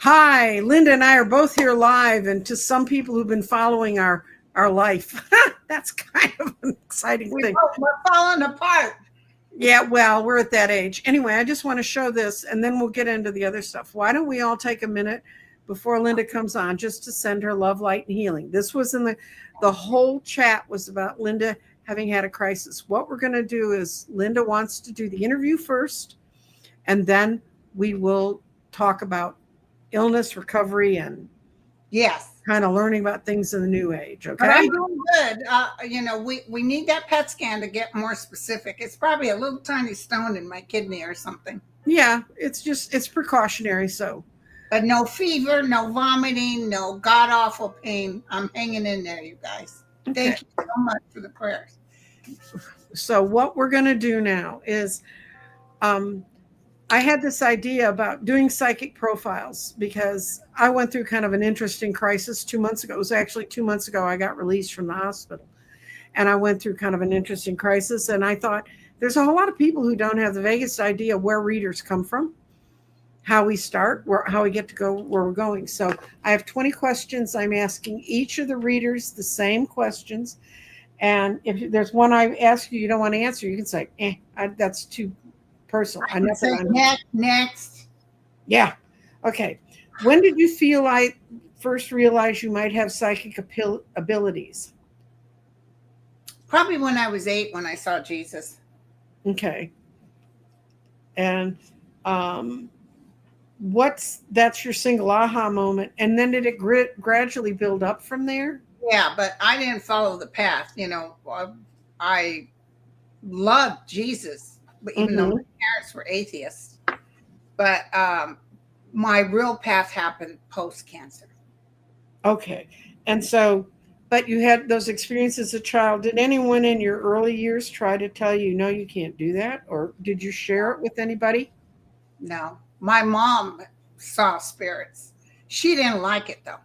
Hi, Linda and I are both here live, and to some people who've been following our life, that's kind of an exciting thing. We're falling apart. Yeah, well, we're at that age. Anyway, I just want to show this, and then we'll get into the other stuff. Why don't we all take a minute before Linda comes on just to send her love, light, and healing? This was in the whole chat was about Linda having had a crisis. What we're going to do is Linda wants to do the interview first, and then we will talk about illness, recovery, and Yes. kind of learning about things in the new age. Okay. But I'm doing good. We need that PET scan to get more specific. It's probably a little tiny stone in my kidney or something. Yeah, it's precautionary. So, but no fever, no vomiting, no god awful pain. I'm hanging in there, you guys. Okay. Thank you so much for the prayers. So what we're going to do now is, I had this idea about doing psychic profiles because I went through kind of an interesting crisis 2 months ago. It was actually 2 months ago I got released from the hospital. And I went through kind of an interesting crisis. And I thought there's a whole lot of people who don't have the vaguest idea where readers come from, how we start, how we get to go where we're going. So I have 20 questions. I'm asking each of the readers the same questions. And if there's one I ask you don't want to answer, you can say, that's too personal. I can say next. Yeah. Okay. When did you feel like first realized you might have psychic abilities? Probably when I was 8, when I saw Jesus. Okay. And that's your single aha moment. And then did it gradually build up from there? Yeah, but I didn't follow the path. I loved Jesus. Even though my parents were atheists. But my real path happened post-cancer. Okay. And so, but you had those experiences as a child. Did anyone in your early years try to tell you, no, you can't do that? Or did you share it with anybody? No. My mom saw spirits. She didn't like it, though.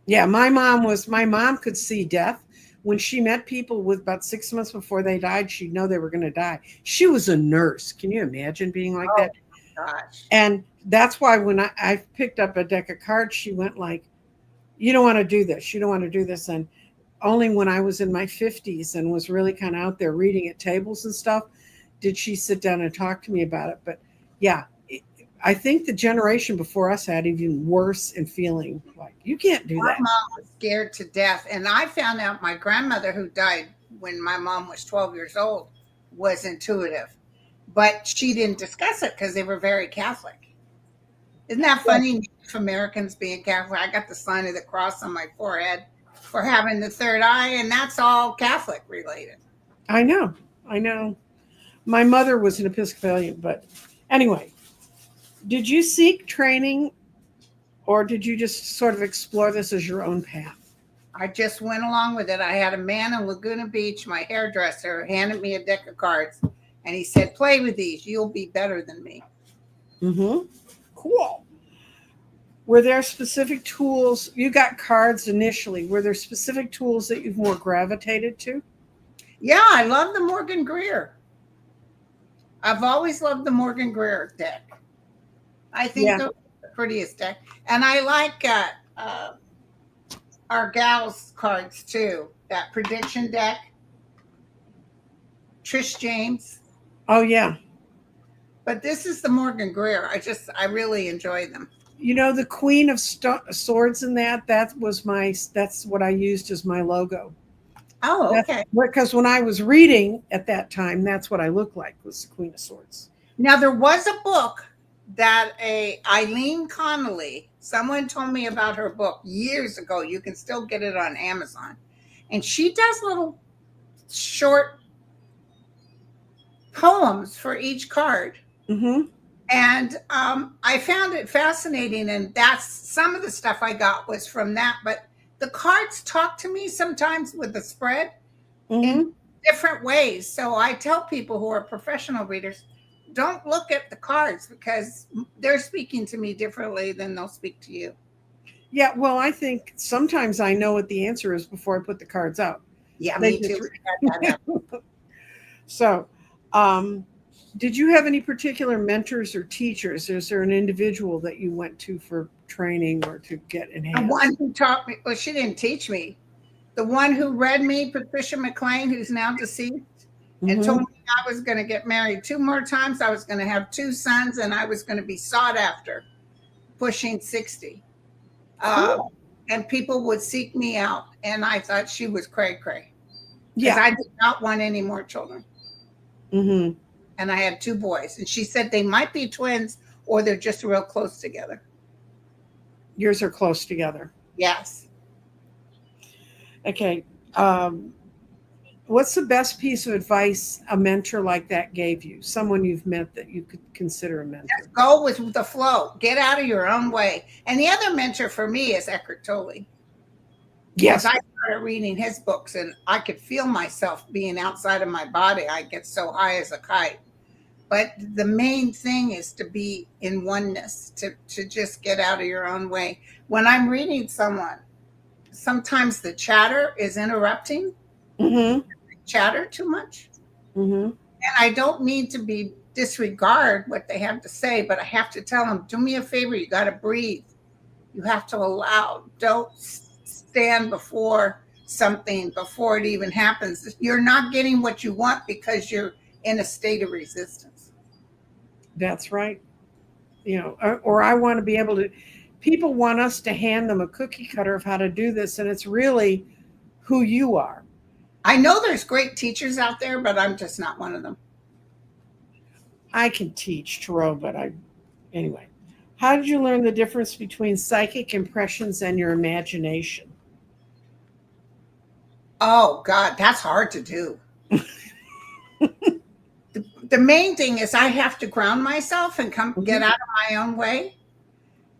Yeah, my mom could see death. When she met people with about 6 months before they died, she'd know they were going to die. She was a nurse. Can you imagine being like that? Gosh. And that's why when I picked up a deck of cards, she went like, you don't want to do this. You don't want to do this. And only when I was in my 50s and was really kind of out there reading at tables and stuff, did she sit down and talk to me about it. But yeah, I think the generation before us had even worse in feeling like you can't do that. My mom was scared to death. And I found out my grandmother, who died when my mom was 12 years old, was intuitive. But she didn't discuss it because they were very Catholic. Isn't that funny? Native Americans being Catholic. I got the sign of the cross on my forehead for having the third eye, and that's all Catholic related. I know. My mother was an Episcopalian, but anyway. Did you seek training or did you just sort of explore this as your own path? I just went along with it. I had a man in Laguna Beach, my hairdresser, handed me a deck of cards and he said, play with these. You'll be better than me. Cool. Were there specific tools? You got cards initially. Were there specific tools that you've more gravitated to? Yeah, I love the Morgan Greer. I've always loved the Morgan Greer deck. I think they're the prettiest deck. And I like our gal's cards too. That prediction deck. Trish James. Oh, yeah. But this is the Morgan Greer. I really enjoy them. You know, the Queen of Swords in that's what I used as my logo. Oh, okay. Because when I was reading at that time, that's what I looked like, was the Queen of Swords. Now, there was a book that Eileen Connolly, someone told me about her book years ago. You can still get it on Amazon. And she does little short poems for each card. And I found it fascinating. And that's some of the stuff I got was from that. But the cards talk to me sometimes with the spread in different ways. So I tell people who are professional readers, don't look at the cards because they're speaking to me differently than they'll speak to you. Yeah, well, I think sometimes I know what the answer is before I put the cards out. Yeah, me too. So, Did you have any particular mentors or teachers? Is there an individual that you went to for training or to get The one enhanced? who taught me, well, she didn't teach me. The one who read me, Patricia McLean, who's now deceased, and told Mm-hmm. me I was going to get married 2 more times. I was going to have 2 sons, and I was going to be sought after, pushing 60. Uh, Cool. and people would seek me out. And I thought she was cray cray because Yeah. I did not want any more children. Mm-hmm. And I had 2 boys. And she said they might be twins or they're just real close together. Yours are close together. Yes. Okay. What's the best piece of advice a mentor like that gave you? Someone you've met that you could consider a mentor? Go with the flow. Get out of your own way. And the other mentor for me is Eckhart Tolle. Because Yes. I started reading his books and I could feel myself being outside of my body. I get so high as a kite. But the main thing is to be in oneness, to just get out of your own way. When I'm reading someone, sometimes the chatter is interrupting, Mm-hmm. chatter too much. Mm-hmm. And I don't need to be disregard what they have to say, but I have to tell them, do me a favor, you got to breathe. You have to allow, don't stand before something before it even happens. You're not getting what you want because you're in a state of resistance. That's right. Or I want to be able to, people want us to hand them a cookie cutter of how to do this, and it's really who you are. I know there's great teachers out there, but I'm just not one of them. I can teach tarot, but anyway. How did you learn the difference between psychic impressions and your imagination? Oh, God, that's hard to do. The main thing is I have to ground myself and get out of my own way.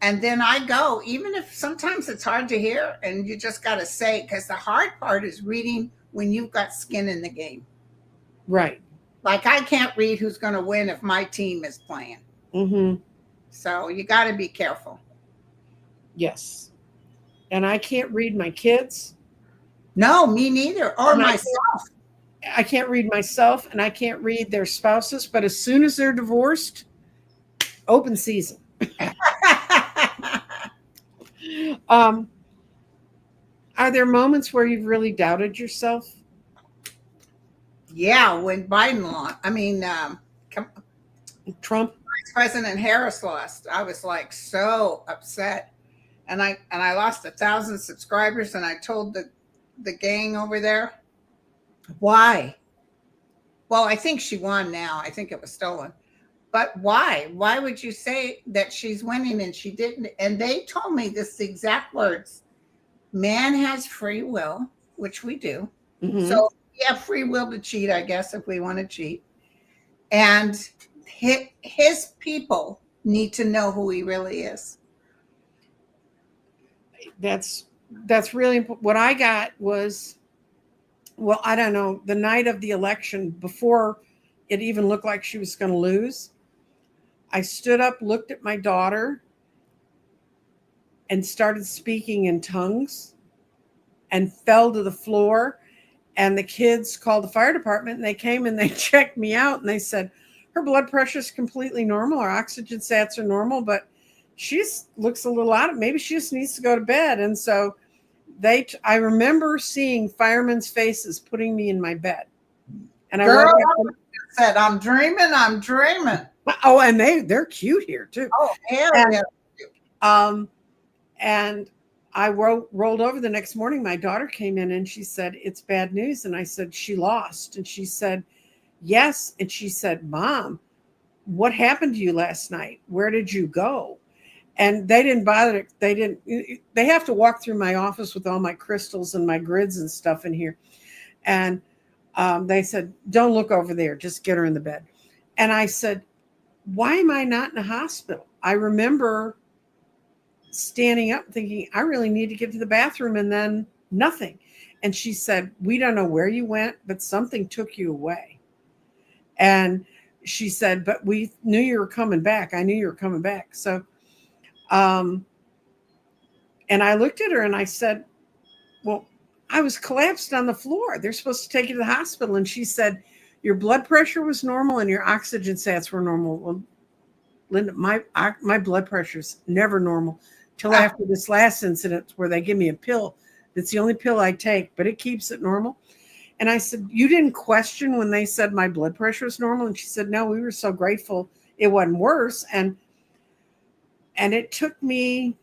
And then I go, even if sometimes it's hard to hear and you just got to say, because the hard part is reading when you've got skin in the game. Right. Like I can't read who's going to win if my team is playing. Mm-hmm. So you got to be careful. Yes. And I can't read my kids. No, me neither. Or And myself. I can't read myself, and I can't read their spouses. But as soon as they're divorced, open season. Are there moments where you've really doubted yourself? Yeah, when Biden lost, Trump? Vice President Harris lost, I was like so upset. And I lost 1,000 subscribers, and I told the gang over there, why? Well, I think she won now. I think it was stolen. But why? Why would you say that she's winning and she didn't? And they told me this exact words. Man has free will, which we do. Mm-hmm. So we have free will to cheat, I guess, if we want to cheat. And his people need to know who he really is. That's really important. What I got was, well, I don't know, the night of the election, before it even looked like she was going to lose, I stood up, looked at my daughter, and started speaking in tongues and fell to the floor. And the kids called the fire department, and they came and they checked me out, and they said, her blood pressure is completely normal. Her oxygen sats are normal, but she looks a little out. Maybe she just needs to go to bed. And so I remember seeing firemen's faces putting me in my bed. And Girl, I said, I'm dreaming. Oh, and they're cute here too. Oh, hell yeah. And I rolled over the next morning. My daughter came in and she said, it's bad news. And I said, she lost. And she said, yes. And she said, Mom, what happened to you last night? Where did you go? And they didn't bother. They have to walk through my office with all my crystals and my grids and stuff in here. And they said, don't look over there. Just get her in the bed. And I said, why am I not in a hospital? I remember standing up thinking, I really need to get to the bathroom, and then nothing. And she said, we don't know where you went, but something took you away. And she said, but we knew you were coming back. I knew you were coming back. So, and I looked at her and I said, well, I was collapsed on the floor. They're supposed to take you to the hospital. And she said, your blood pressure was normal and your oxygen sats were normal. Well, Linda, my blood pressure's never normal till after this last incident where they give me a pill. That's the only pill I take, but it keeps it normal. And I said, you didn't question when they said my blood pressure is normal? And she said, no, we were so grateful it wasn't worse. And it took me,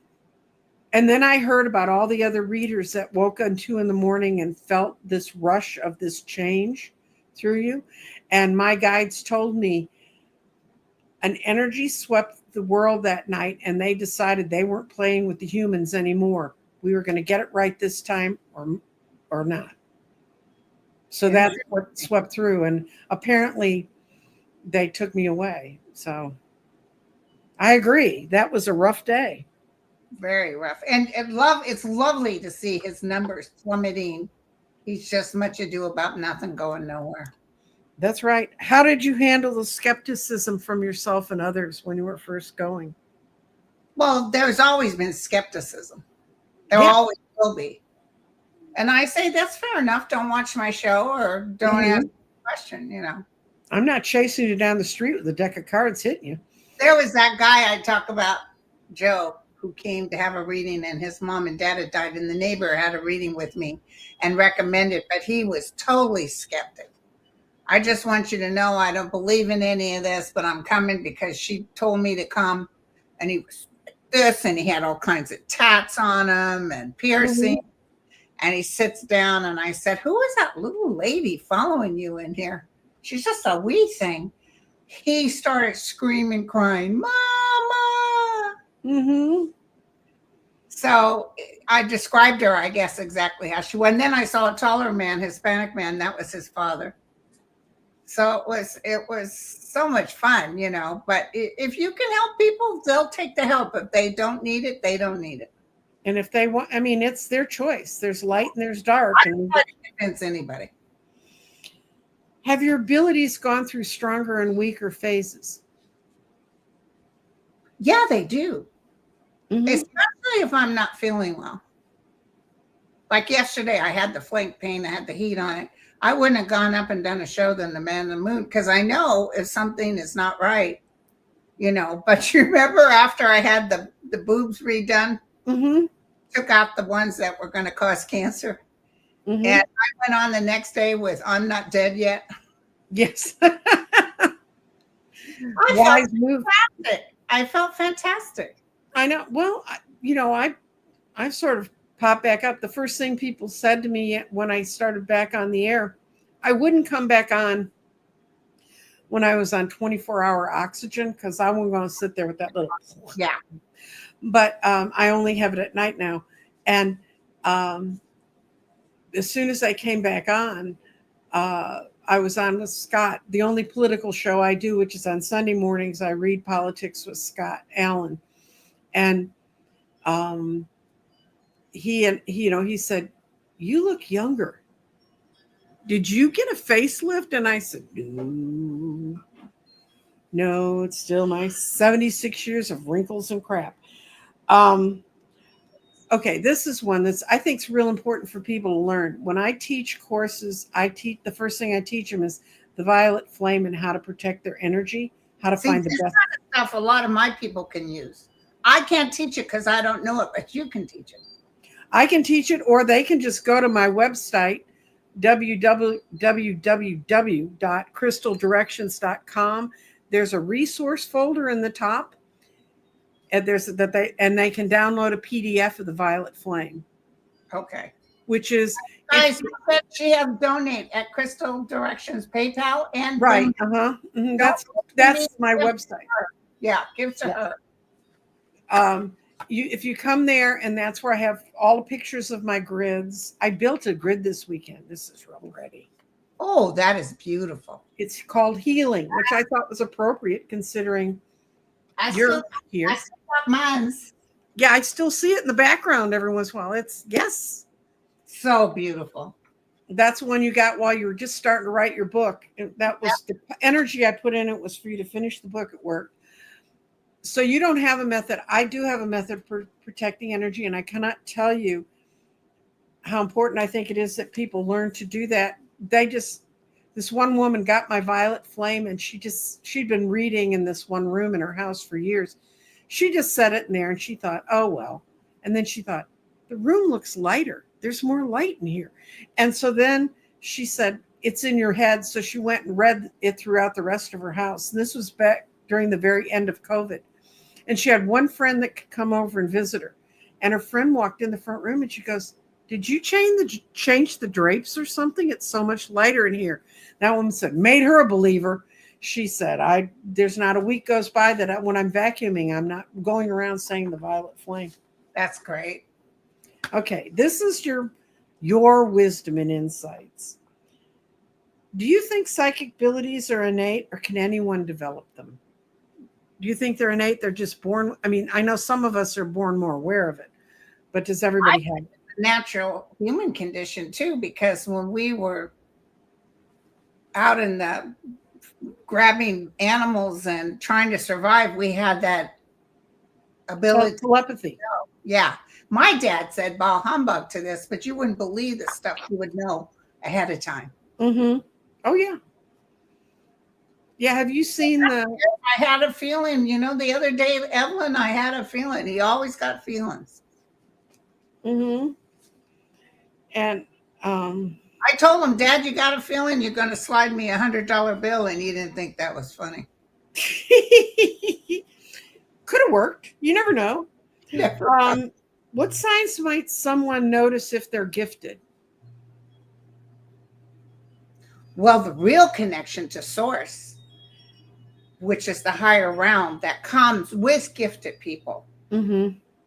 and then I heard about all the other readers that woke up at 2 a.m. and felt this rush of this change through you. And my guides told me an energy swept the world that night, and they decided they weren't playing with the humans anymore. We were going to get it right this time or not. So that's what swept through. And apparently they took me away. So I agree. That was a rough day. Very rough. And it's lovely to see his numbers plummeting. He's just much ado about nothing, going nowhere. That's right. How did you handle the skepticism from yourself and others when you were first going? Well, there's always been skepticism. There always will be. And I say, that's fair enough. Don't watch my show or don't ask a question, you know. I'm not chasing you down the street with a deck of cards hitting you. There was that guy I talk about, Joe, who came to have a reading, and his mom and dad had died, and the neighbor had a reading with me and recommended, but he was totally skeptic. I just want you to know I don't believe in any of this, but I'm coming because she told me to come. And he was this, and he had all kinds of tats on him and piercing. And he sits down, and I said, who is that little lady following you in here? She's just a wee thing. He started screaming, crying, Mama. So I described her, I guess, exactly how she was. And then I saw a taller man, Hispanic man. That was his father. So it was so much fun, you know. But if you can help people, they'll take the help. If they don't need it, they don't need it. And if they want, I mean, it's their choice. There's light and there's dark. I don't try to convince anybody. Have your abilities gone through stronger and weaker phases? Yeah, they do. Especially if I'm not feeling well. Like yesterday, I had the flank pain. I had the heat on it. I wouldn't have gone up and done a show than the Man in the Moon, because I know if something is not right, you know. But you remember after I had the boobs redone, took out the ones that were going to cause cancer. And I went on the next day with I'm Not Dead Yet. Yes. Wise move. I felt fantastic. I know. Well, you know, I sort of popped back up. The first thing people said to me when I started back on the air, I wouldn't come back on when I was on 24-hour oxygen because I wasn't going to sit there with that little. Yeah. But I only have it at night now. And as soon as I came back on, I was on with Scott, the only political show I do, which is on Sunday mornings. I read politics with Scott Allen. And he said, you look younger. Did you get a facelift? And I said, no, it's still my 76 years of wrinkles and crap. Okay, this is one that's I think is real important for people to learn. When I teach courses, the first thing I teach them is the violet flame and how to protect their energy, how to find the best. Kind of stuff a lot of my people can use. I can't teach it because I don't know it, but you can teach it. I can teach it, or they can just go to my website, www.crystaldirections.com. There's a resource folder in the top, and they can download a PDF of the Violet Flame. Okay. Which is guys, she have donate at Crystal Directions PayPal and right. That's my website. Yeah, give to her. If you come there, and that's where I have all the pictures of my grids. I built a grid this weekend. This is real ready. Oh, that is beautiful. It's called Healing, which I thought was appropriate considering you're here. I still got mine's. Yeah, I still see it in the background every once in a while. It's so beautiful. That's one you got while you were just starting to write your book. That was the energy I put in it was for you to finish the book at work. So you don't have a method. I do have a method for protecting energy, and I cannot tell you how important I think it is that people learn to do that. this one woman got my violet flame, and she'd been reading in this one room in her house for years. She just set it in there, and she thought, oh, well. And then she thought, the room looks lighter. There's more light in here. And so then she said, it's in your head. So she went and read it throughout the rest of her house. And this was back during the very end of COVID. And she had one friend that could come over and visit her. And her friend walked in the front room and she goes, did you change the drapes or something? It's so much lighter in here. That woman said, made her a believer. She said, there's not a week goes by that when I'm vacuuming, I'm not going around saying the violet flame. That's great. Okay, this is your wisdom and insights. Do you think psychic abilities are innate, or can anyone develop them? Do you think they're innate? They're just born? I mean, I know some of us are born more aware of it, but does everybody have it? Natural human condition too, because when we were out in the grabbing animals and trying to survive, we had that ability. Telepathy. Yeah. My dad said bah humbug to this, but you wouldn't believe the stuff you would know ahead of time. Mm-hmm. Oh, yeah. Yeah, have you seen the... I had a feeling, the other day, Evelyn, I had a feeling. He always got feelings. Mm-hmm. And I told him, Dad, you got a feeling you're going to slide me $100 bill, and he didn't think that was funny. Could have worked. You never know. Never. What signs might someone notice if they're gifted? Well, the real connection to source, which is the higher realm that comes with gifted people,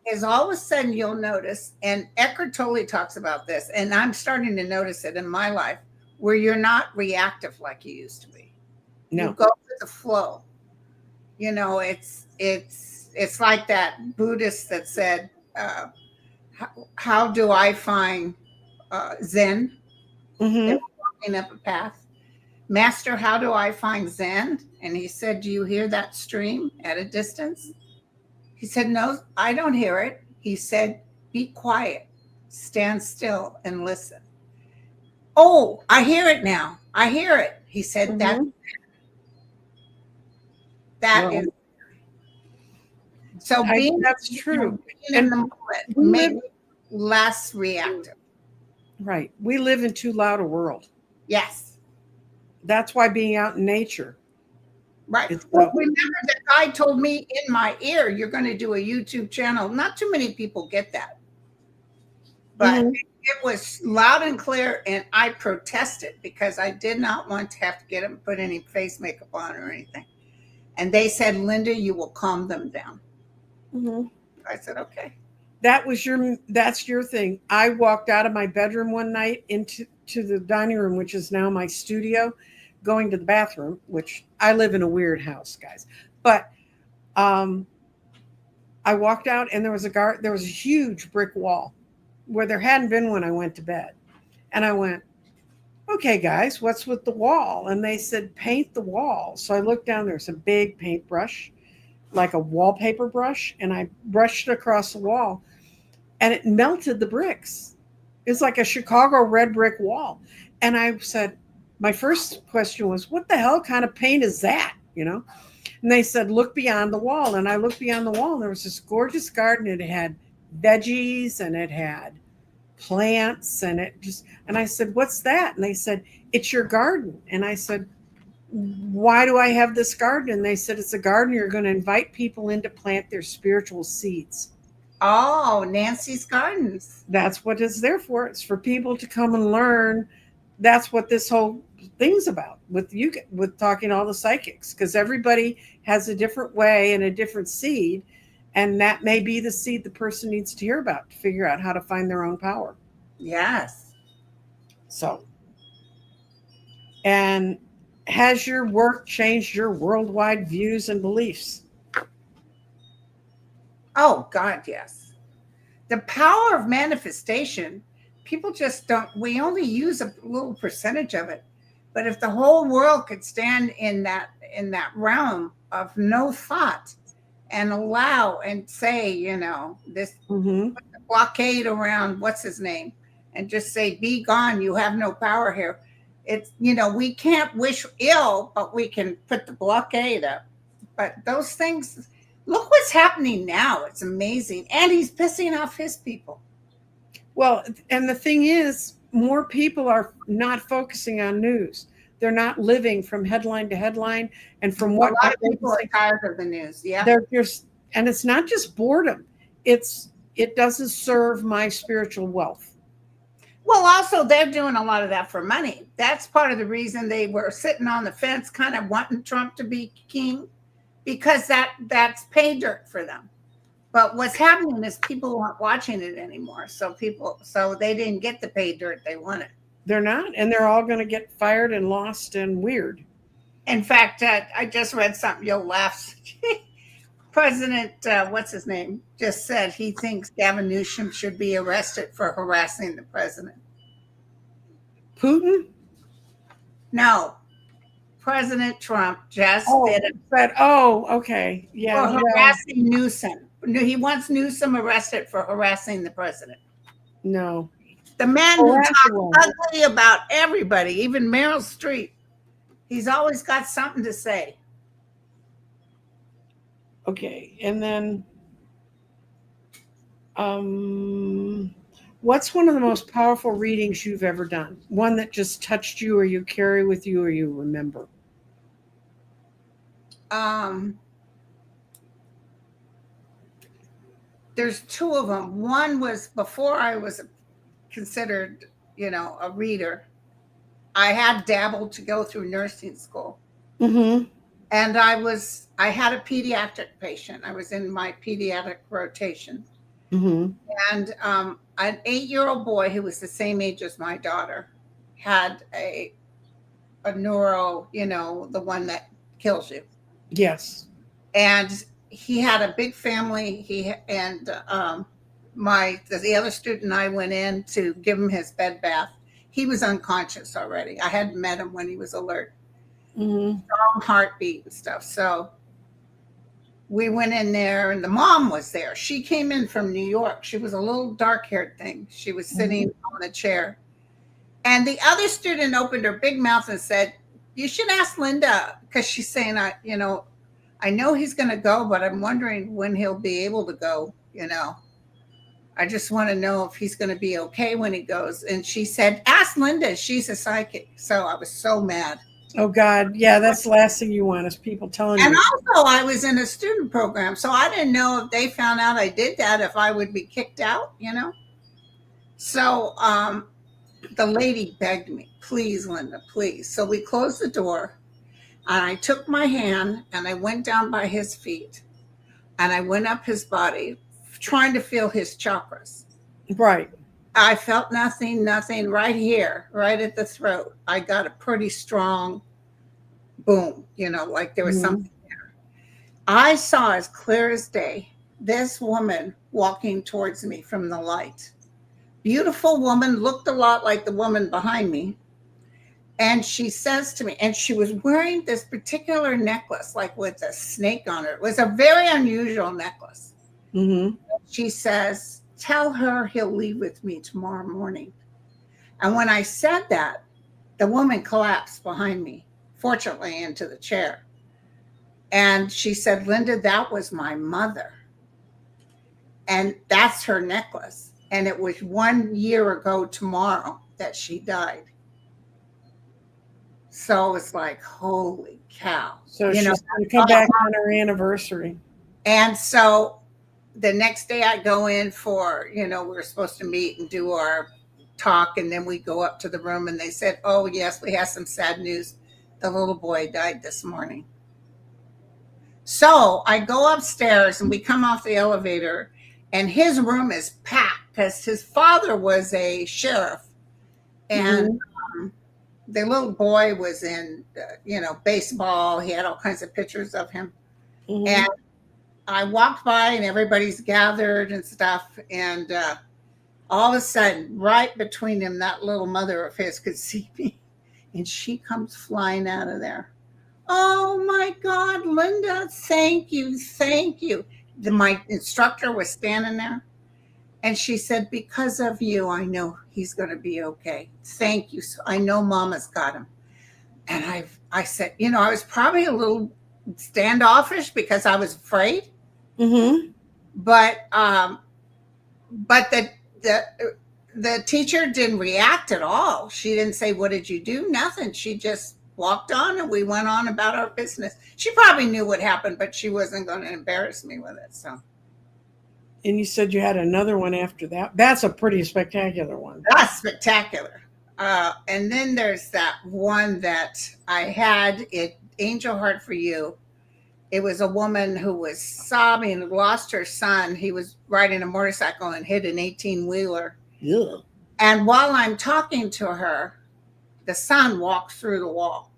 is all of a sudden you'll notice, and Eckhart Tolle talks about this, and I'm starting to notice it in my life, where you're not reactive like you used to be. No. You go with the flow. It's like that Buddhist that said, how do I find Zen? They're walking up a path. Master, how do I find Zen? And he said, do you hear that stream at a distance? He said, no, I don't hear it. He said, be quiet, stand still and listen. Oh, I hear it now. I hear it. He said, that is. So that's true. Being in the moment made me less reactive. Right. We live in too loud a world. Yes. That's why being out in nature. Right. Well, remember that guy told me in my ear, you're going to do a YouTube channel. Not too many people get that. But it was loud and clear, and I protested because I did not want to have to get him put any face makeup on or anything. And they said, Linda, you will calm them down. I said, okay. That's your thing. I walked out of my bedroom one night into the dining room, which is now my studio, going to the bathroom, which I live in a weird house, guys. But I walked out, and there was a huge brick wall where there hadn't been when I went to bed. And I went, okay, guys, what's with the wall? And they said, paint the wall. So I looked down, there's a big paintbrush, like a wallpaper brush, and I brushed it across the wall, and it melted the bricks. It's like a Chicago red brick wall. And I said, my first question was, what the hell kind of paint is that? And they said, look beyond the wall. And I looked beyond the wall, and there was this gorgeous garden. It had veggies, and it had plants, and I said, what's that? And they said, it's your garden. And I said, why do I have this garden? And they said, it's a garden you're going to invite people in to plant their spiritual seeds. Oh, Nancy's Gardens. That's what it's there for. It's for people to come and learn. That's what this whole thing's about with talking to all the psychics, because everybody has a different way and a different seed. And that may be the seed the person needs to hear about to figure out how to find their own power. Yes. So, and has your work changed your worldwide views and beliefs? Oh, God, yes. The power of manifestation, people just don't, we only use a little percentage of it. But if the whole world could stand in that realm of no thought and allow and say, this blockade around what's his name, and just say, be gone, you have no power here. It's, we can't wish ill, but we can put the blockade up. But those things, look what's happening now. It's amazing. And he's pissing off his people. Well, and the thing is, more people are not focusing on news. They're not living from headline to headline. And from what a lot of people are tired of the news. Yeah. And it's not just boredom. It doesn't serve my spiritual wealth. Well, also, they're doing a lot of that for money. That's part of the reason they were sitting on the fence, kind of wanting Trump to be king, because that's pay dirt for them. But what's happening is people aren't watching it anymore. So they didn't get the pay dirt they wanted. They're not, and they're all going to get fired and lost and weird. In fact, I just read something, you'll laugh. President, what's his name, just said he thinks Gavin Newsom should be arrested for harassing the president. Putin? No. President Trump just did it. Okay. Yeah. For harassing Newsom. He wants Newsom arrested for harassing the president. No. The man who talks ugly about everybody, even Meryl Streep. He's always got something to say. Okay. And then what's one of the most powerful readings you've ever done? One that just touched you or you carry with you or you remember? There's two of them. One was before I was considered, a reader. I had dabbled to go through nursing school. Mm-hmm. And I had a pediatric patient. I was in my pediatric rotation. Mm-hmm. And an 8-year-old boy who was the same age as my daughter had a neuro, the one that kills you. Yes. And he had a big family. The other student and I went in to give him his bed bath. He was unconscious already. I hadn't met him when he was alert. Mm-hmm. Strong heartbeat and stuff. So we went in there and the mom was there. She came in from New York. She was a little dark-haired thing. She was sitting on the chair. And the other student opened her big mouth and said, "You should ask Linda," because she's saying, I know he's going to go, but I'm wondering when he'll be able to go, I just want to know if he's going to be okay when he goes. And she said, "Ask Linda. She's a psychic." So I was so mad. Oh, God. Yeah, that's the last thing you want is people telling you. And also, I was in a student program, so I didn't know if they found out I did that, if I would be kicked out, So the lady begged me, "Please, Linda, please." So we closed the door, and I took my hand, and I went down by his feet, and I went up his body, trying to feel his chakras. Right. I felt nothing right here, right at the throat. I got a pretty strong boom, like there was something there. I saw as clear as day this woman walking towards me from the light. Beautiful woman, looked a lot like the woman behind me. And she says to me, and she was wearing this particular necklace, like with a snake on it. It was a very unusual necklace. Mm-hmm. She says, "Tell her he'll leave with me tomorrow morning." And when I said that, the woman collapsed behind me, fortunately into the chair. And she said, "Linda, that was my mother. And that's her necklace. And it was 1 year ago tomorrow that she died." So it's like, holy cow. So she's going to come back on her anniversary. And so the next day I go in for, we're supposed to meet and do our talk. And then we go up to the room and they said, "Oh, yes, we have some sad news. The little boy died this morning." So I go upstairs and we come off the elevator and his room is packed because his father was a sheriff. And the little boy was in, baseball. He had all kinds of pictures of him. Mm-hmm. And I walked by and everybody's gathered and stuff. And all of a sudden, right between them, that little mother of his could see me. And she comes flying out of there. "Oh, my God, Linda, thank you, thank you." My instructor was standing there. And she said, because of you, I know he's going to be okay. Thank you. So I know Mama's got him. And I said, I was probably a little standoffish because I was afraid, Mm-hmm. but the teacher didn't react at all. She didn't say, what did you do? Nothing. She just walked on and we went on about our business. She probably knew what happened, but she wasn't going to embarrass me with it. So And you said you had another one after that. That's a pretty spectacular one. that's spectacular. And then there's that one that I had, Angel Heart for You. It was a woman who was sobbing, lost her son. He was riding a motorcycle and hit an 18-wheeler. Yeah. And while I'm talking to her, the son walks through the wall.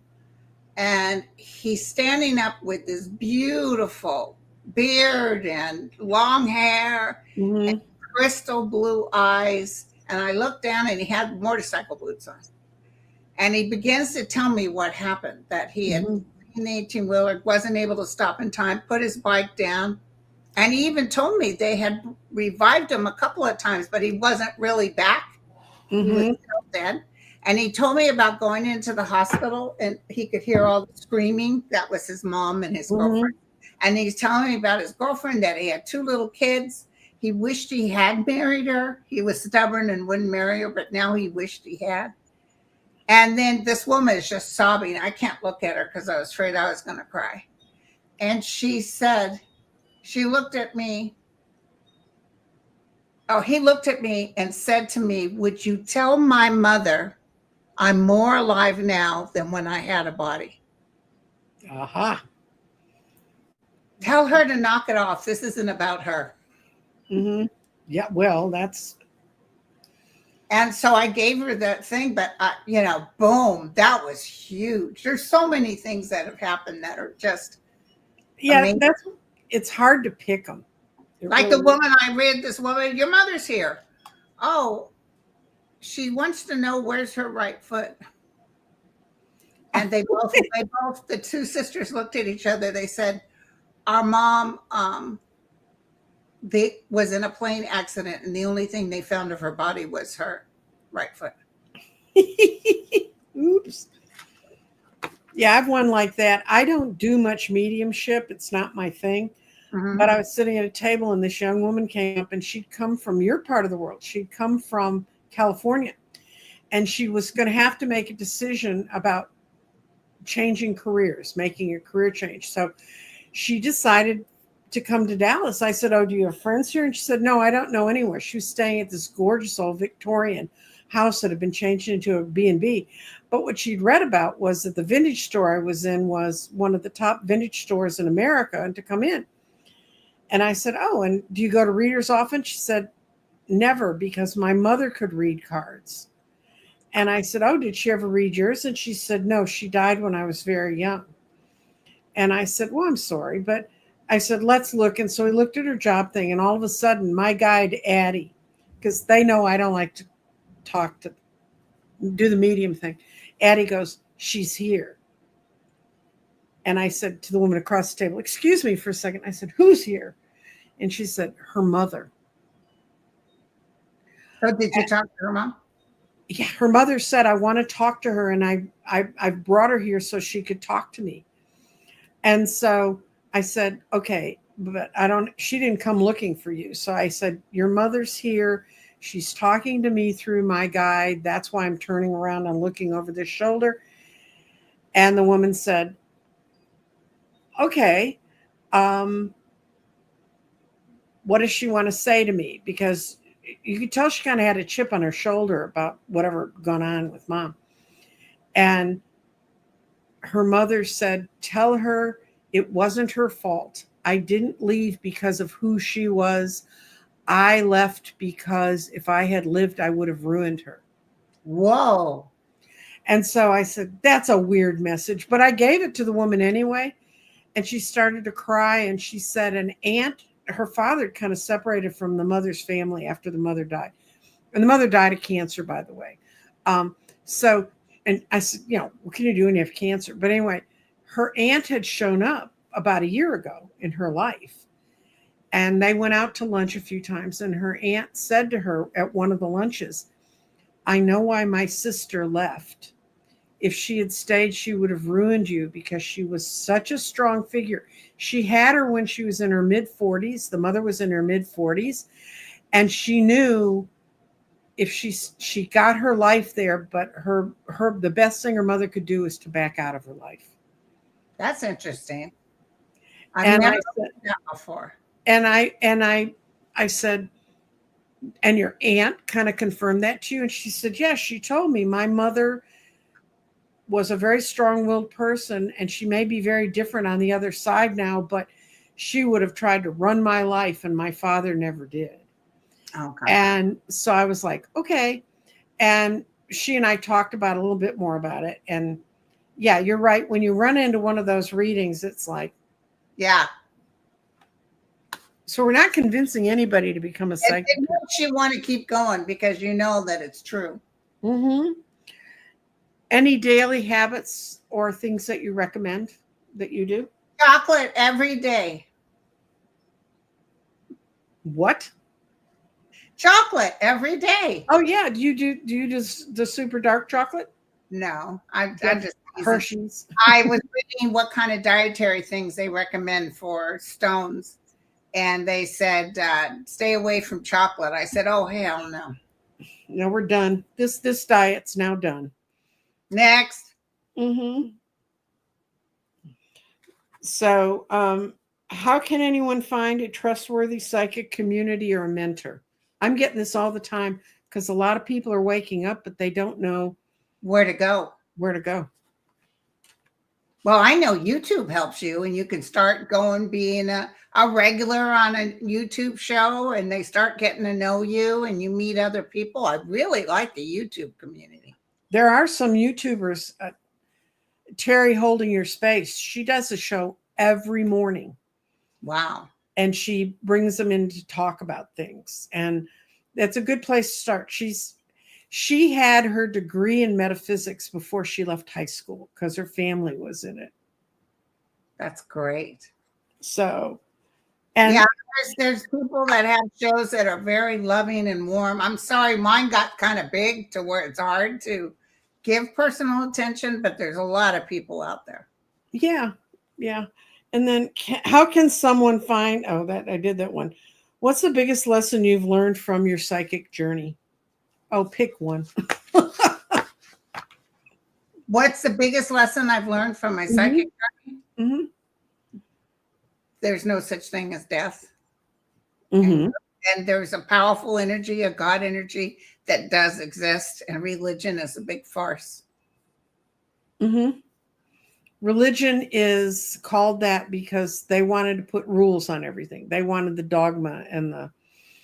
And he's standing up with this beautiful beard and long hair, Mm-hmm. and crystal blue eyes. And I looked down and he had motorcycle boots on. And he begins to tell me what happened, that he had an 18-wheeler, wasn't able to stop in time, put his bike down. And he even told me they had revived him a couple of times, but he wasn't really back. Mm-hmm. He was still dead. And he told me about going into the hospital and he could hear all the screaming. That was his mom and his girlfriend. And he's telling me about his girlfriend, that he had 2 little kids. He wished he had married her. He was stubborn and wouldn't marry her, but now he wished he had. And then this woman is just sobbing. I can't look at her because I was afraid I was going to cry. And she said, she looked at me. Oh, he looked at me and said to me, would you tell my mother I'm more alive now than when I had a body? Aha. Tell her to knock it off. This isn't about her. Mm-hmm. Yeah, well, that's... And so I gave her that thing, but boom, that was huge. There's so many things that have happened that are just amazing. It's hard to pick them. Like the woman I read, this woman, your mother's here. Oh, she wants to know where's her right foot. And they both, the 2 sisters looked at each other. They said, our mom was in a plane accident, and the only thing they found of her body was her right foot. Oops. Yeah, I've one like that. I don't do much mediumship. It's not my thing. Mm-hmm. But I was sitting at a table and this young woman came up, and she'd come from your part of the world. She'd come from California, and she was going to have to make a decision about changing careers, making a career change. So she decided to come to Dallas. I said, oh, do you have friends here? And she said, no, I don't know anywhere. She was staying at this gorgeous old Victorian house that had been changed into a B&B. But what she'd read about was that the vintage store I was in was one of the top vintage stores in America, and to come in. And I said, oh, and do you go to readers often? She said, never, because my mother could read cards. And I said, oh, did she ever read yours? And she said, no, she died when I was very young. And I said, well, I'm sorry, but I said, let's look. And so we looked at her job thing, and all of a sudden my guide, Addie, because they know I don't like to do the medium thing. Addie goes, she's here. And I said to the woman across the table, excuse me for a second. I said, who's here? And she said, her mother. So did you talk to her mom? Yeah, her mother said, I want to talk to her, and I brought her here so she could talk to me. And so I said, okay, but she didn't come looking for you. So I said, your mother's here. She's talking to me through my guide. That's why I'm turning around and looking over this shoulder. And the woman said, okay, what does she want to say to me? Because you could tell she kind of had a chip on her shoulder about whatever gone on with mom. And her mother said, tell her it wasn't her fault. I didn't leave because of who she was. I left because if I had lived, I would have ruined her. Whoa. And so I said, that's a weird message, but I gave it to the woman anyway. And she started to cry, and she said an aunt, her father kind of separated from the mother's family after the mother died. And the mother died of cancer, by the way. And I said, what can you do when you have cancer? But anyway, her aunt had shown up about a year ago in her life. And they went out to lunch a few times, and her aunt said to her at one of the lunches, I know why my sister left. If she had stayed, she would have ruined you because she was such a strong figure. She had her when she was in her mid 40s. The mother was in her mid 40s, and she knew if she got her life there, but her the best thing her mother could do is to back out of her life. That's interesting. I've And never I heard said, that before. and I said, and your aunt kind of confirmed that to you? And she said, yes, she told me my mother was a very strong-willed person, and she may be very different on the other side now, but she would have tried to run my life, and my father never did. Okay. And so I was like, okay. And she and I talked about a little bit more about it. And yeah, you're right. When you run into one of those readings, it's like, Yeah. so we're not convincing anybody to become a psychic. It makes you want to keep going because you know that it's true. Mm-hmm. Any daily habits or things that you recommend that you do? Chocolate every day. What? Chocolate every day. Oh yeah. Do you just the super dark chocolate? No, I'm Yeah, just teasing. Hershey's. I was reading what kind of dietary things they recommend for stones, and they said stay away from chocolate. I said, oh hell no. No, we're done. This diet's now done. Next. Mm-hmm. So, how can anyone find a trustworthy psychic community or a mentor? I'm getting this all the time because a lot of people are waking up, but they don't know Where to go. where to go. Well, I know YouTube helps you, and you can start going being a regular on a YouTube show, and they start getting to know you, and you meet other people. I really like the YouTube community. There are some YouTubers, Terry Holding Your Space. She does a show every morning. Wow. And she brings them in to talk about things. And that's a good place to start. She had her degree in metaphysics before she left high school because her family was in it. That's great. So, and yeah, there's people that have shows that are very loving and warm. I'm sorry, mine got kind of big to where it's hard to give personal attention, but there's a lot of people out there. Yeah. And then how can someone find, oh, that I did that one. What's the biggest lesson you've learned from your psychic journey? Oh, pick one. What's the biggest lesson I've learned from my psychic journey? Mm-hmm. There's no such thing as death. Mm-hmm. And there's a powerful energy, a God energy that does exist, and religion is a big farce. Mm-hmm. Religion is called that because they wanted to put rules on everything. They wanted the dogma and the...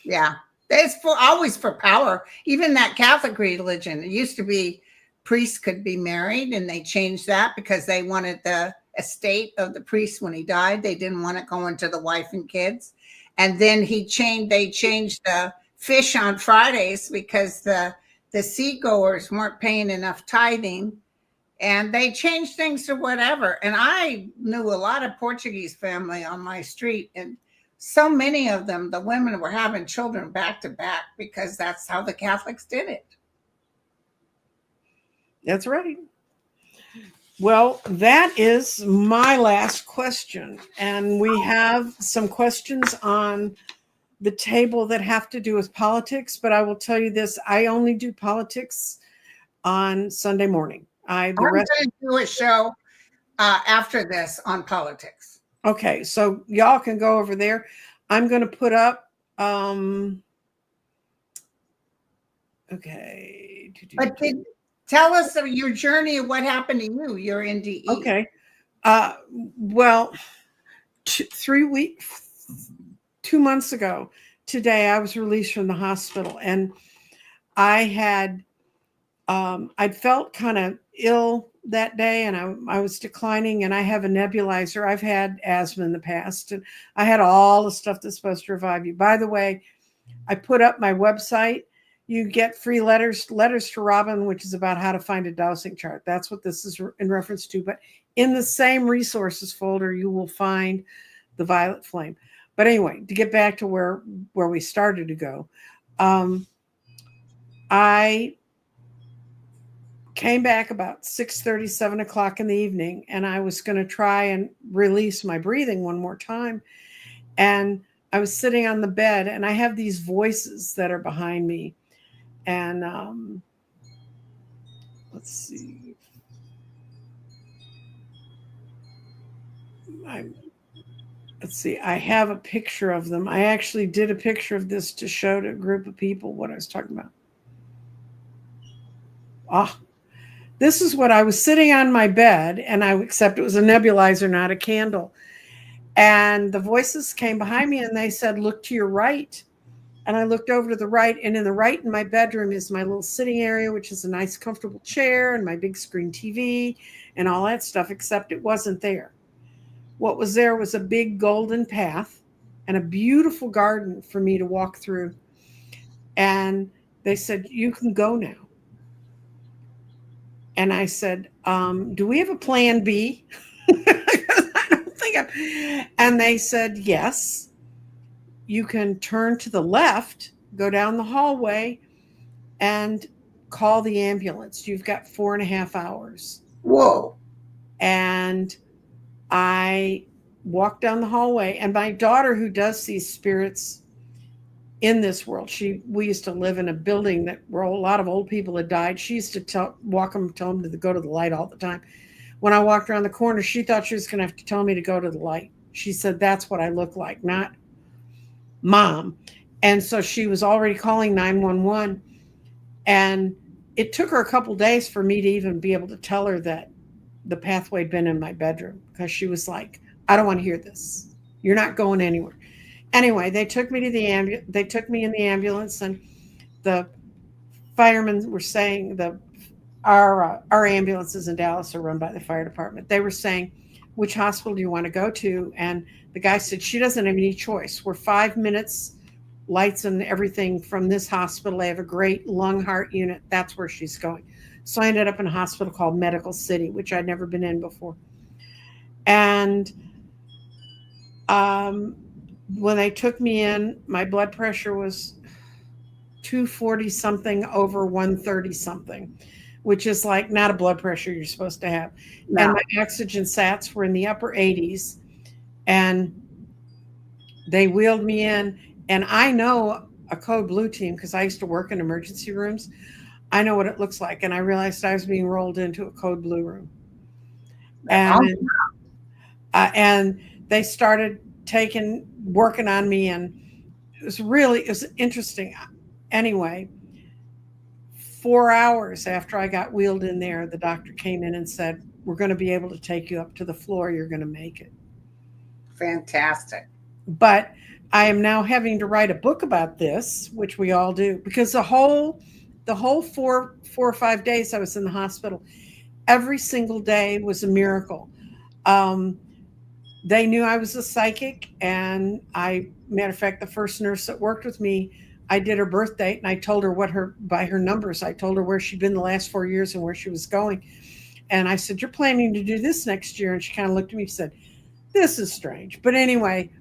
Yeah. It's always for power. Even that Catholic religion, it used to be priests could be married, and they changed that because they wanted the estate of the priest when he died. They didn't want it going to the wife and kids. And then they changed the fish on Fridays because the seagoers weren't paying enough tithing. And they changed things to whatever. And I knew a lot of Portuguese family on my street, and so many of them, the women were having children back to back because that's how the Catholics did it. That's right. Well, that is my last question. And we have some questions on the table that have to do with politics. But I will tell you this, I only do politics on Sunday morning. I'm going to do a show after this on politics. Okay, so y'all can go over there. I'm going to put up, okay. But tell us your journey of what happened to you. You're in DE. Okay. Well, 2 months ago today, I was released from the hospital, and I had, I'd felt kind of ill that day, and I was declining, and I have a nebulizer. I've had asthma in the past, and I had all the stuff that's supposed to revive you. By the way, I put up my website. You get free letters to Robin, which is about how to find a dowsing chart. That's what this is in reference to. But in the same resources folder, you will find the violet flame. But anyway, to get back to where we started to go, I came back about 6:30, 7 o'clock in the evening, and I was going to try and release my breathing one more time. And I was sitting on the bed, and I have these voices that are behind me. And let's see. Let's see. I have a picture of them. I actually did a picture of this to show to a group of people what I was talking about. This is what I was sitting on my bed, and except it was a nebulizer, not a candle. And the voices came behind me, and they said, "Look to your right." And I looked over to the right, and in the right in my bedroom is my little sitting area, which is a nice, comfortable chair and my big screen TV and all that stuff, except it wasn't there. What was there was a big golden path and a beautiful garden for me to walk through. And they said, "You can go now." And I said, "Do we have a plan B?" I don't think And they said, "Yes. You can turn to the left, go down the hallway, and call the ambulance. You've got 4.5 hours." Whoa. And I walked down the hallway, and my daughter, who does see spirits in this world, we used to live in a building where a lot of old people had died. She used to tell them to go to the light all the time. When I walked around the corner, she thought she was going to have to tell me to go to the light. She said, "That's what I look like, not Mom." And so she was already calling 911. And it took her a couple days for me to even be able to tell her that the pathway had been in my bedroom, because she was like, "I don't want to hear this. You're not going anywhere." Anyway, they took me in the ambulance, and the firemen were saying our ambulances in Dallas are run by the fire department. They were saying, "Which hospital do you want to go to?" And the guy said, "She doesn't have any choice. We're 5 minutes, lights and everything from this hospital. They have a great lung heart unit. That's where she's going." So I ended up in a hospital called Medical City, which I'd never been in before. And when they took me in, my blood pressure was 240 something over 130 something, which is like not a blood pressure you're supposed to have. No. And my oxygen sats were in the upper 80s, and they wheeled me in. And I know a code blue team because I used to work in emergency rooms. I know what it looks like. And I realized I was being rolled into a code blue room. And they started working on me, and it was interesting. Anyway, 4 hours after I got wheeled in there, the doctor came in and said, "We're going to be able to take you up to the floor. You're going to make it." Fantastic. But I am now having to write a book about this, which we all do, because the whole 4 or 5 days I was in the hospital, every single day was a miracle. They knew I was a psychic, and matter of fact, the first nurse that worked with me, I did her birth date, and I told her by her numbers, I told her where she'd been the last 4 years and where she was going. And I said, "You're planning to do this next year?" And she kind of looked at me and said, "This is strange." But anyway,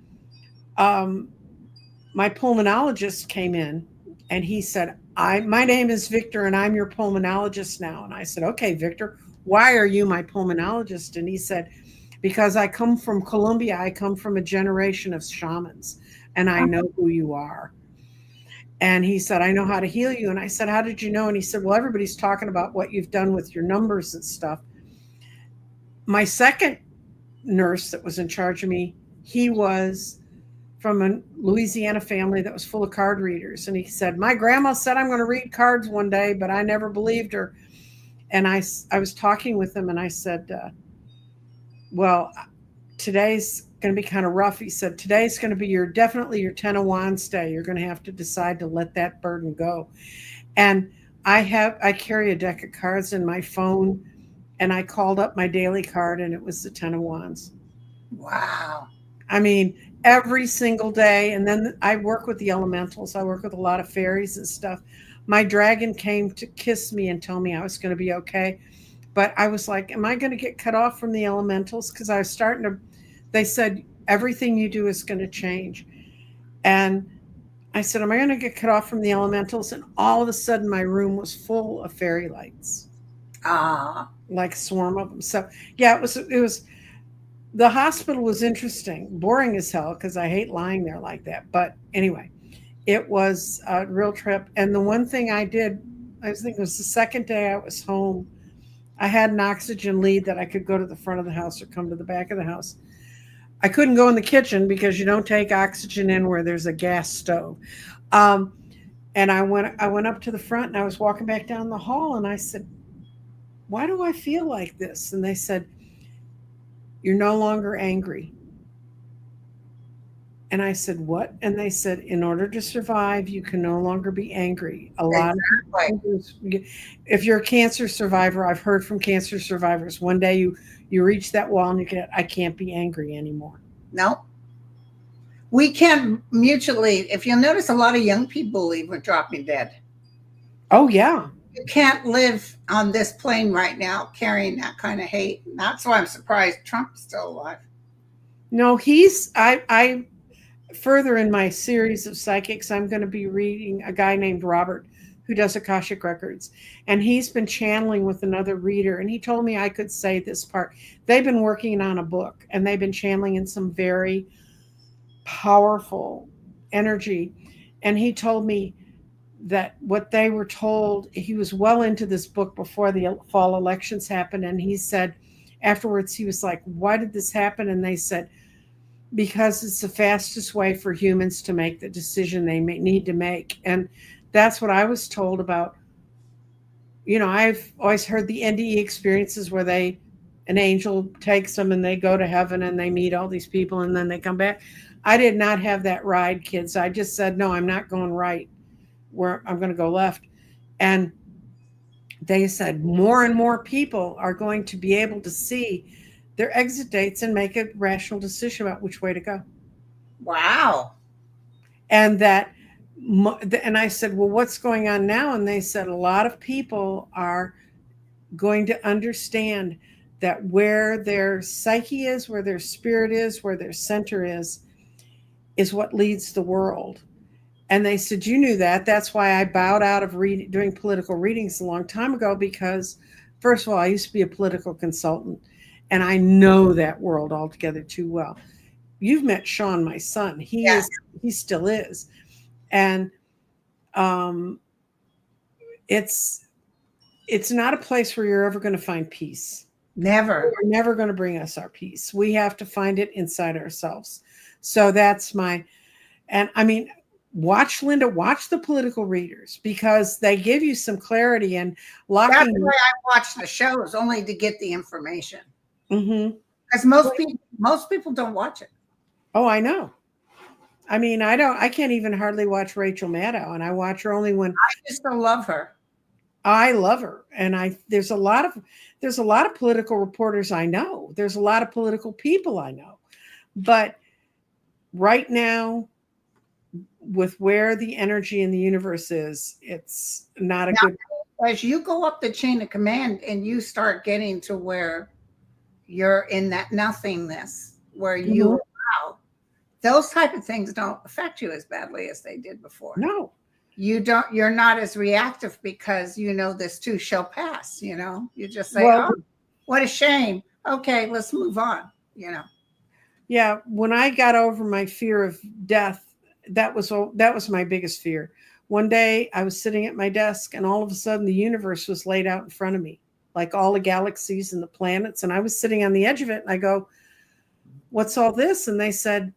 my pulmonologist came in, and he said, "My name is Victor, and I'm your pulmonologist now." And I said, "Okay, Victor, why are you my pulmonologist?" And he said, "Because I come from Colombia. I come from a generation of shamans, and I know who you are." And he said, "I know how to heal you." And I said, "How did you know?" And he said, "Well, everybody's talking about what you've done with your numbers and stuff." My second nurse that was in charge of me, he was from a Louisiana family that was full of card readers. And he said, "My grandma said I'm going to read cards one day, but I never believed her." And I was talking with him, and I said, "Well, today's going to be kind of rough." He said, "Today's going to be definitely your 10 of Wands day. You're going to have to decide to let that burden go." And I carry a deck of cards in my phone, and I called up my daily card, and it was the 10 of Wands. Wow. I mean, every single day. And then I work with the elementals. I work with a lot of fairies and stuff. My dragon came to kiss me and tell me I was going to be okay. But I was like, am I going to get cut off from the elementals? Because I was they said, Everything you do is going to change. And I said, am I going to get cut off from the elementals? And all of a sudden, my room was full of fairy lights, Ah, like a swarm of them. So, yeah, the hospital was interesting, boring as hell because I hate lying there like that. But anyway, it was a real trip. And the one thing I did, I think it was the second day I was home, I had an oxygen lead that I could go to the front of the house or come to the back of the house. I couldn't go in the kitchen because you don't take oxygen in where there's a gas stove. Um, and I went up to the front and I was walking back down the hall and I said, why do I feel like this? And they said, you're no longer angry. And I said, what? And they said, in order to survive, you can no longer be angry. A lot exactly. of people, if you're a cancer survivor, I've heard from cancer survivors, one day you reach that wall and you get, I can't be angry anymore. No. We can't mutually, if you'll notice, a lot of young people leave with dropping dead. Oh, yeah. You can't live on this plane right now carrying that kind of hate. And that's why I'm surprised Trump's still alive. No, I further in my series of psychics, I'm going to be reading a guy named Robert who does Akashic Records. And he's been channeling with another reader. And he told me I could say this part. They've been working on a book and they've been channeling in some very powerful energy. And he told me that what they were told, he was well into this book before the fall elections happened. And he said afterwards, he was like, why did this happen? And they said, because it's the fastest way for humans to make the decision they need to make. And that's what I was told about. I've always heard the NDE experiences where an angel takes them and they go to heaven and they meet all these people and then they come back. I did not have that ride, kids. I just said, no, I'm not going right. I'm going to go left. And they said more and more people are going to be able to see their exit dates and make a rational decision about which way to go. Wow. And I said, well, what's going on now? And they said a lot of people are going to understand that where their psyche is, where their spirit is, where their center is what leads the world. And they said, you knew that. That's why I bowed out of doing political readings a long time ago, because first of all, I used to be a political consultant and I know that world altogether too well. You've met Sean, my son. He still is. And it's not a place where you're ever going to find peace. Never. You're never going to bring us our peace. We have to find it inside ourselves. So that's and I mean, watch the political readers, because they give you some clarity and locking. That's why I watch the shows, only to get the information. Mm-hmm. Because most people don't watch it. Oh, I know. I mean, I can't even hardly watch Rachel Maddow, and I watch her only when I just don't love her. I love her. And there's a lot of political reporters I know. There's a lot of political people I know. But right now, with where the energy in the universe is, it's not a good. As you go up the chain of command and you start getting to where you're in that nothingness, where you allow, those type of things don't affect you as badly as they did before. No. You're not as reactive, because this too shall pass. You just say, oh, what a shame. Okay, let's move on. Yeah. When I got over my fear of death, that was my biggest fear. One day I was sitting at my desk and all of a sudden the universe was laid out in front of me, like all the galaxies and the planets. And I was sitting on the edge of it and I go, what's all this? And they said,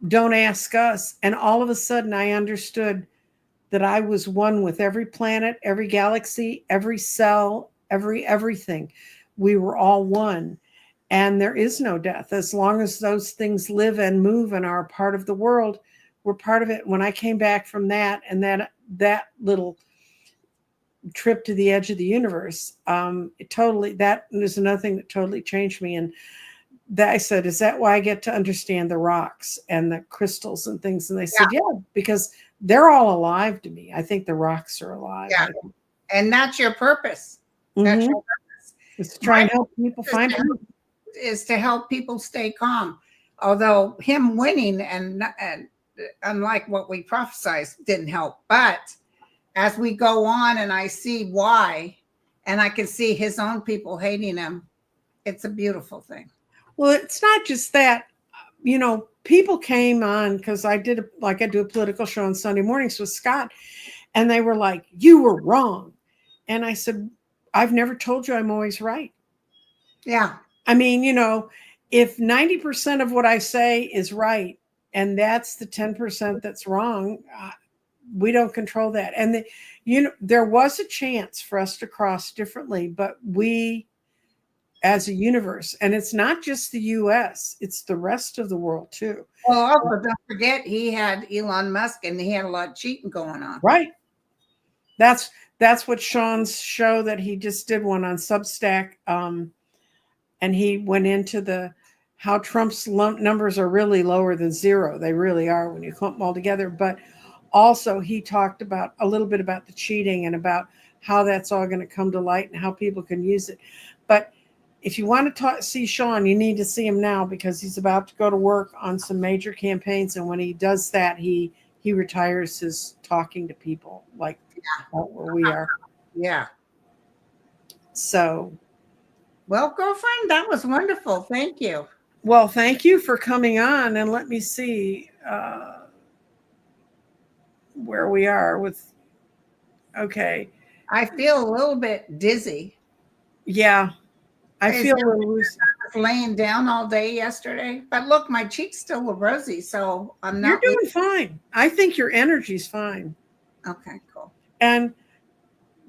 don't ask us. And all of a sudden I understood that I was one with every planet, every galaxy, every cell, everything. We were all one. And there is no death. As long as those things live and move and are a part of the world, we're part of it. When I came back from that and that little trip to the edge of the universe, that is another thing that totally changed me. And I said, is that why I get to understand the rocks and the crystals and things? And they said, yeah, because they're all alive to me. I think the rocks are alive. Yeah. And that's your purpose. Mm-hmm. That's your purpose. It's to try and help people find hope. is to help people stay calm. Although him winning and unlike what we prophesied didn't help, but as we go on and I see why, and I can see his own people hating him, it's a beautiful thing. Well, it's not just that. You know, people came on because I do a political show on Sunday mornings with Scott, and they were like, "You were wrong," and I said, "I've never told you I'm always right." Yeah. I mean, you know, if 90% of what I say is right, and that's the 10% that's wrong, we don't control that. And there was a chance for us to cross differently, but we, as a universe, and it's not just the US, it's the rest of the world too. Well, also don't forget he had Elon Musk and he had a lot of cheating going on. Right. That's what Sean's show that he just did one on Substack, and he went into how Trump's numbers are really lower than zero. They really are when you clump them all together. But also he talked about a little bit about the cheating and about how that's all going to come to light and how people can use it. But if you want to see Sean, you need to see him now because he's about to go to work on some major campaigns. And when he does that, he retires his talking to people like where we are. Yeah. So. Well, girlfriend, that was wonderful. Thank you. Well, thank you for coming on. And let me see where we are with. Okay. I feel a little bit dizzy. Yeah. I feel a little loose. I was laying down all day yesterday, but look, my cheeks still look rosy, so I'm not. You're doing fine. I think your energy's fine. Okay, cool. And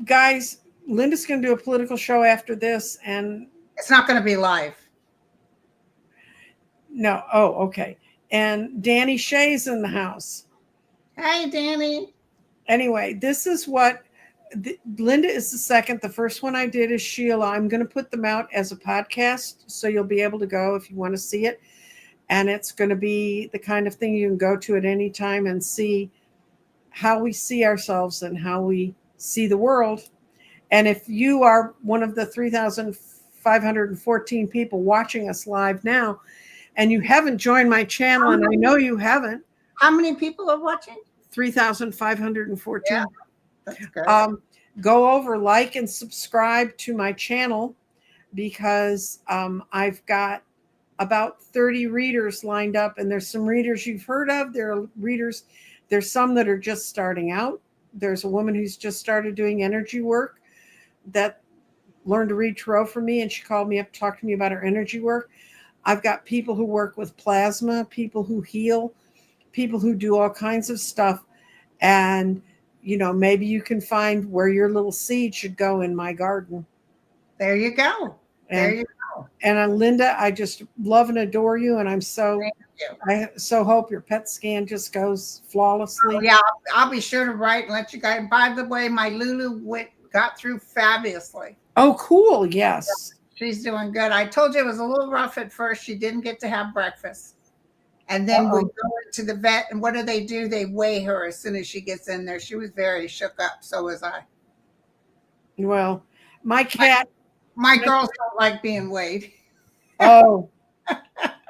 guys, Linda's going to do a political show after this, and it's not going to be live. No. Oh, okay. And Danny Shea's in the house. Hey, Danny. Anyway, this is what. Linda is the second. The first one I did is Sheila. I'm going to put them out as a podcast, so you'll be able to go if you want to see it. And it's going to be the kind of thing you can go to at any time and see how we see ourselves and how we see the world. And if you are one of the 3,514 people watching us live now, and you haven't joined my channel, and I know you haven't. How many people are watching? 3,514. Yeah. That's good. Go over, like, and subscribe to my channel because I've got about 30 readers lined up, and there's some readers you've heard of. There are readers, there's some that are just starting out. There's a woman who's just started doing energy work that learned to read tarot from me, and she called me up to talk to me about her energy work. I've got people who work with plasma, people who heal, people who do all kinds of stuff, and you know, maybe you can find where your little seed should go in my garden. There you go. There you go. And Linda, I just love and adore you. And I so hope your PET scan just goes flawlessly. Oh, yeah, I'll be sure to write and let you guys. By the way, my Lulu got through fabulously. Oh, cool. Yes. She's doing good. I told you it was a little rough at first. She didn't get to have breakfast. And then we go to the vet, and what do? They weigh her as soon as she gets in there. She was very shook up. So was I. Well, my cat. My girls don't like being weighed. Oh,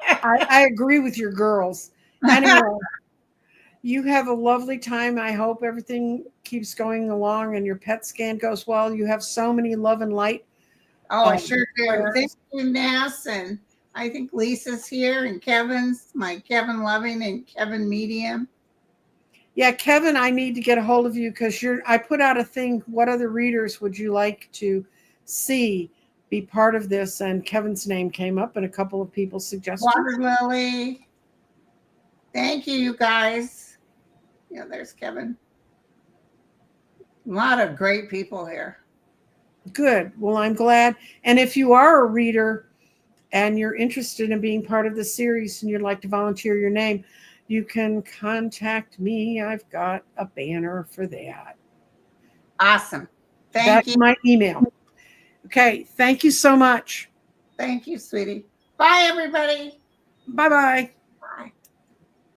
I agree with your girls. Anyway, you have a lovely time. I hope everything keeps going along and your PET scan goes well. You have so many love and light. Oh, I sure do. Thank you, Nass, and I think Lisa's here, and Kevin's, my Kevin Loving and Kevin Medium. Yeah, Kevin, I need to get a hold of you because I put out a thing. What other readers would you like to see be part of this? And Kevin's name came up, and a couple of people suggested. Water Lily. Thank you, you guys. Yeah, there's Kevin. A lot of great people here. Good. Well, I'm glad. And if you are a reader and you're interested in being part of the series and you'd like to volunteer your name, you can contact me. I've got a banner for that. Awesome. That's my email. Okay. Thank you so much. Thank you, sweetie. Bye, everybody. Bye-bye.